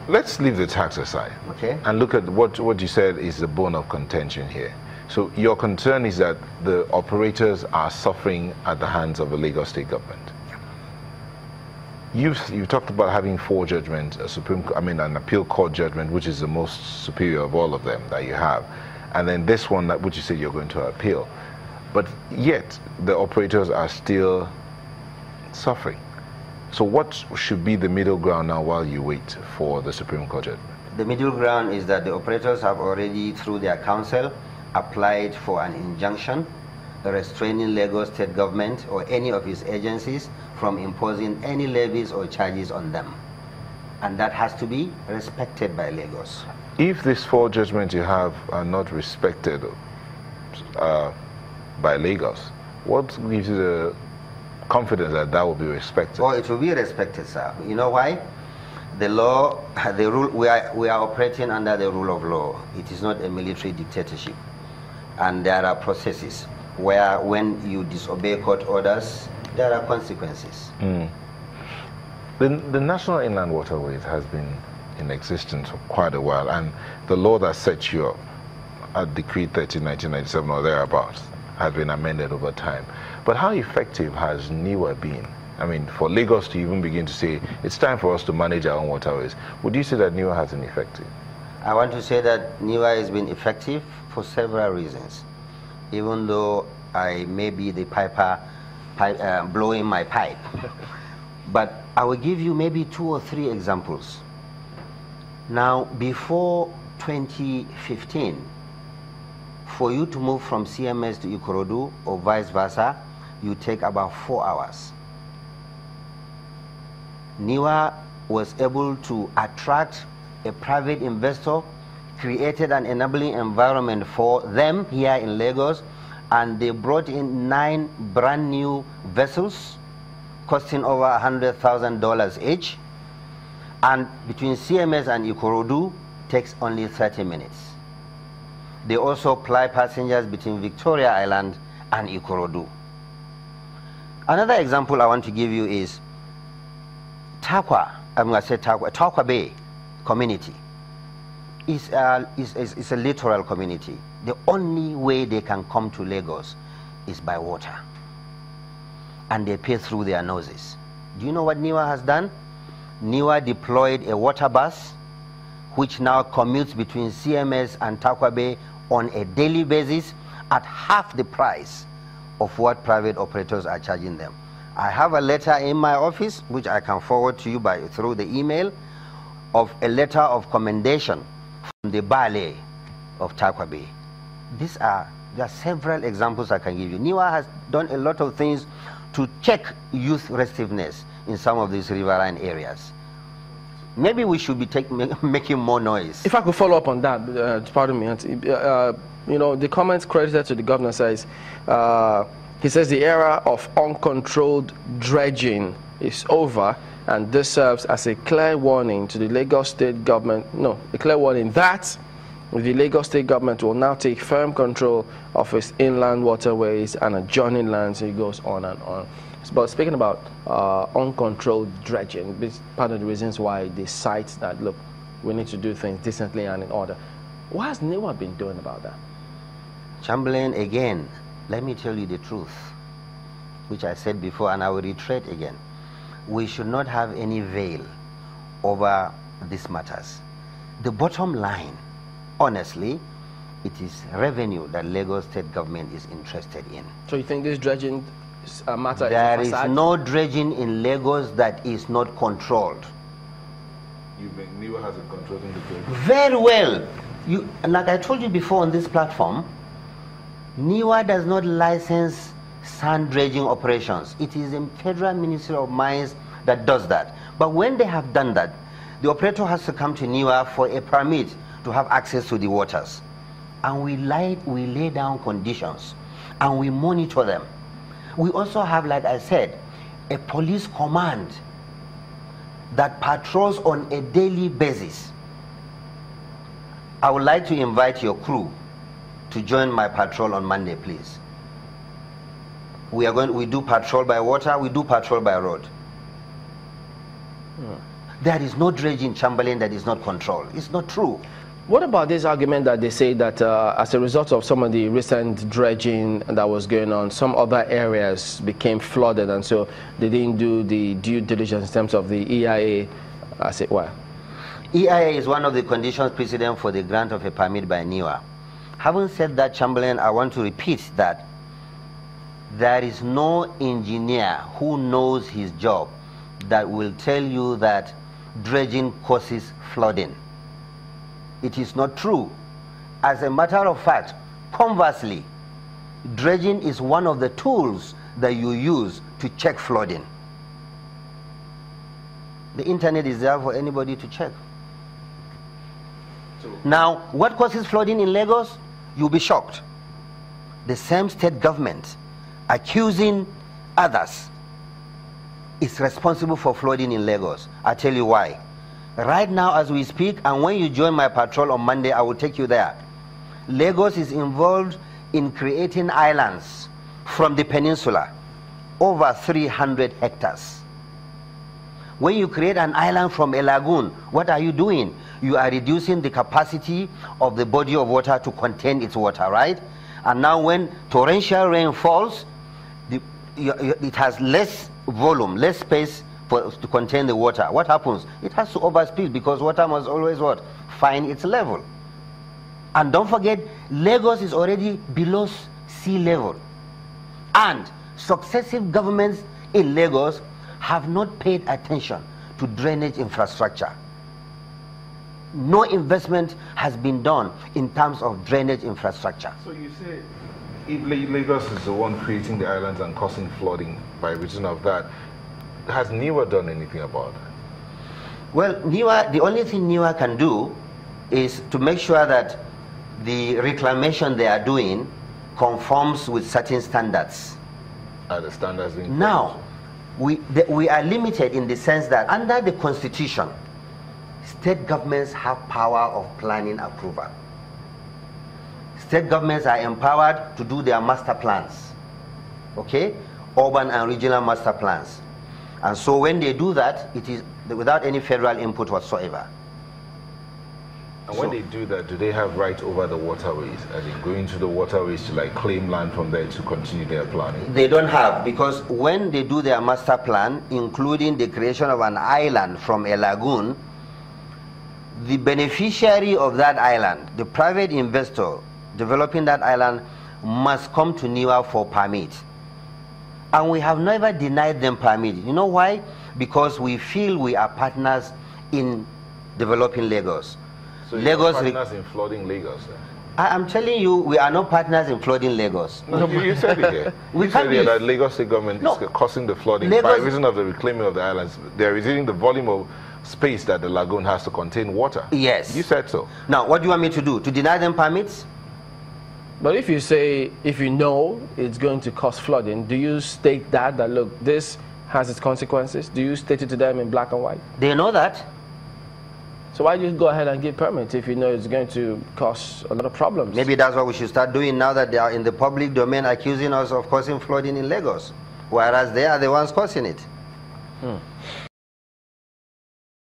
Let's leave the tax aside, Okay. and look at what you said is the bone of contention here. So your concern is that the operators are suffering at the hands of the Lagos State government. You talked about having 4 judgments, an appeal court judgment, which is the most superior of all of them that you have, and then this one which you said you're going to appeal, but yet the operators are still suffering. So what should be the middle ground now while you wait for the Supreme Court judgment? The middle ground is that the operators have already, through their counsel, applied for an injunction restraining Lagos State government or any of its agencies from imposing any levies or charges on them. And that has to be respected by Lagos. If these 4 judgments you have are not respected by Lagos, what gives you the confidence that that will be respected? Oh, it will be respected, sir. You know why? The law, the rule, we are operating under the rule of law. It is not a military dictatorship. And there are processes where when you disobey court orders, there are consequences. The National Inland Waterways has been in existence for quite a while, and the law that sets you up, at Decree 13, 1997 or thereabouts, has been amended over time. But how effective has NIWA been? I mean, for Lagos to even begin to say, it's time for us to manage our own waterways, would you say that NIWA has been effective? I want to say that NIWA has been effective for several reasons. Even though I may be the piper blowing my pipe. But I will give you maybe 2 or 3 examples. Now, before 2015, for you to move from CMS to Ikorodu or vice versa, you take about 4 hours. NIWA was able to attract a private investor, created an enabling environment for them here in Lagos, and they brought in 9 brand new vessels costing over $100,000 each, and between CMS and Ikorodu takes only 30 minutes. They also ply passengers between Victoria Island and Ikorodu. Another example I want to give you is Takwa Bay community. Is a littoral community. The only way they can come to Lagos is by water, and they pay through their noses. Do you know what NIWA has done? NIWA deployed a water bus which now commutes between CMS and Takwa Bay on a daily basis at half the price of what private operators are charging them. I have a letter in my office which I can forward to you through the email, of a letter of commendation from the ballet of Takwa Bay. There are several examples I can give you. NIWA has done a lot of things to check youth restiveness in some of these riverine areas. Maybe we should be making more noise. If I could follow up on that, pardon me, you know, the comments credited to the governor says, he says the era of uncontrolled dredging is over, and this serves as a clear warning to the Lagos State government, a clear warning that the Lagos State government will now take firm control of its inland waterways and adjoining lands. It goes on and on. But speaking about uncontrolled dredging, this is part of the reasons why they cite that, look, we need to do things decently and in order. What has NIWA been doing about that? Chamberlain, again, let me tell you the truth, which I said before, and I will reiterate again. We should not have any veil over these matters. The bottom line, honestly, it is revenue that Lagos State government is interested in. So you think this dredging matter there is no dredging in Lagos that is not controlled. You think NIWA has been controlling the dredging? Very well. Like I told you before on this platform, NIWA does not license sand dredging operations. It is the Federal Ministry of Mines that does that. But when they have done that, the operator has to come to NIWA for a permit to have access to the waters. And we lay down conditions and we monitor them. We also have, like I said, a police command that patrols on a daily basis. I would like to invite your crew to join my patrol on Monday, please. We do patrol by water, we do patrol by road. there is no dredging in Chamberlain that is not controlled. It's not true. What about this argument that they say that as a result of some of the recent dredging that was going on, some other areas became flooded, and so they didn't do the due diligence in terms of the EIA, as it were? EIA is one of the conditions precedent for the grant of a permit by NIWA. Having said that, Chamberlain, I want to repeat that there is no engineer who knows his job that will tell you that dredging causes flooding. It is not true. As a matter of fact, conversely, dredging is one of the tools that you use to check flooding. The internet is there for anybody to check. Now, what causes flooding in Lagos? You'll be shocked. The same state government accusing others is responsible for flooding in Lagos. I'll tell you why. Right now as we speak, and when you join my patrol on Monday, I will take you there. Lagos is involved in creating islands from the peninsula, over 300 hectares. When you create an island from a lagoon, what are you doing? You are reducing the capacity of the body of water to contain its water, right? And now when torrential rain falls, it has less volume, less space to contain the water. What happens? It has to overspeed because water must always what? Find its level. And don't forget, Lagos is already below sea level. And successive governments in Lagos have not paid attention to drainage infrastructure. No investment has been done in terms of drainage infrastructure. So you say if Lagos is the one creating the islands and causing flooding by reason of that, has NIWA done anything about that? Well, NIWA, the only thing NIWA can do is to make sure that the reclamation they are doing conforms with certain standards. Are the standards being now, we are limited in the sense that under the Constitution, state governments have power of planning approval. State governments are empowered to do their master plans, okay? Urban and regional master plans. And so when they do that, it is without any federal input whatsoever. And when they do that, do they have right over the waterways? As in going to the waterways to like claim land from there to continue their planning? They don't have, because when they do their master plan, including the creation of an island from a lagoon, the beneficiary of that island, the private investor developing that island, must come to NIWA for permit. And we have never denied them permit. You know why? Because we feel we are partners in developing Lagos. So Lagos are partners in flooding Lagos? I am telling you, we are not partners in flooding Lagos. No, you said it here. You said here that Lagos State government is causing the flooding by reason of the reclaiming of the islands. They're reducing the volume of space that the lagoon has to contain water. Yes. You said so. Now, what do you want me to do? To deny them permits? But if you say, if you know it's going to cause flooding, do you state that look, this has its consequences? Do you state it to them in black and white? They know that. So why do you go ahead and give permits if you know it's going to cause a lot of problems? Maybe that's what we should start doing now that they are in the public domain accusing us of causing flooding in Lagos, whereas they are the ones causing it.